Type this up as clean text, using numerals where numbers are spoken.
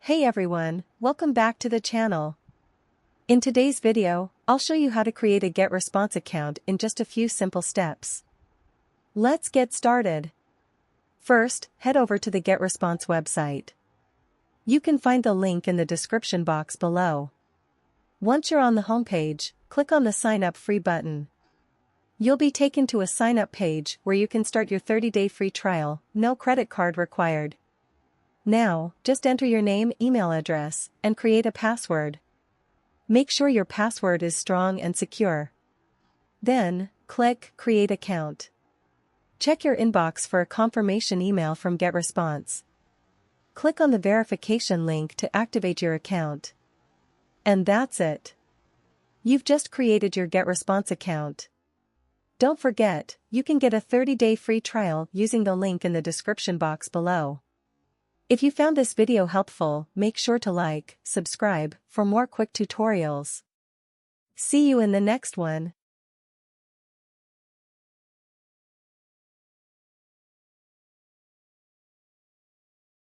Hey everyone, welcome back to the channel. In today's video, I'll show you how to create a Getresponse account in just a few simple steps. Let's get started. First, head over to the Getresponse website. You can find the link in the description box below. Once you're on the homepage, click on the Sign Up Free button. You'll be taken to a sign up page where you can start your 30-day free trial, no credit card required. Now, just enter your name, email address, and create a password. Make sure your password is strong and secure. Then, click Create Account. Check your inbox for a confirmation email from Getresponse. Click on the verification link to activate your account. And that's it. You've just created your Getresponse account. Don't forget, you can get a 30-day free trial using the link in the description box below. If you found this video helpful, make sure to like, subscribe for more quick tutorials. See you in the next one.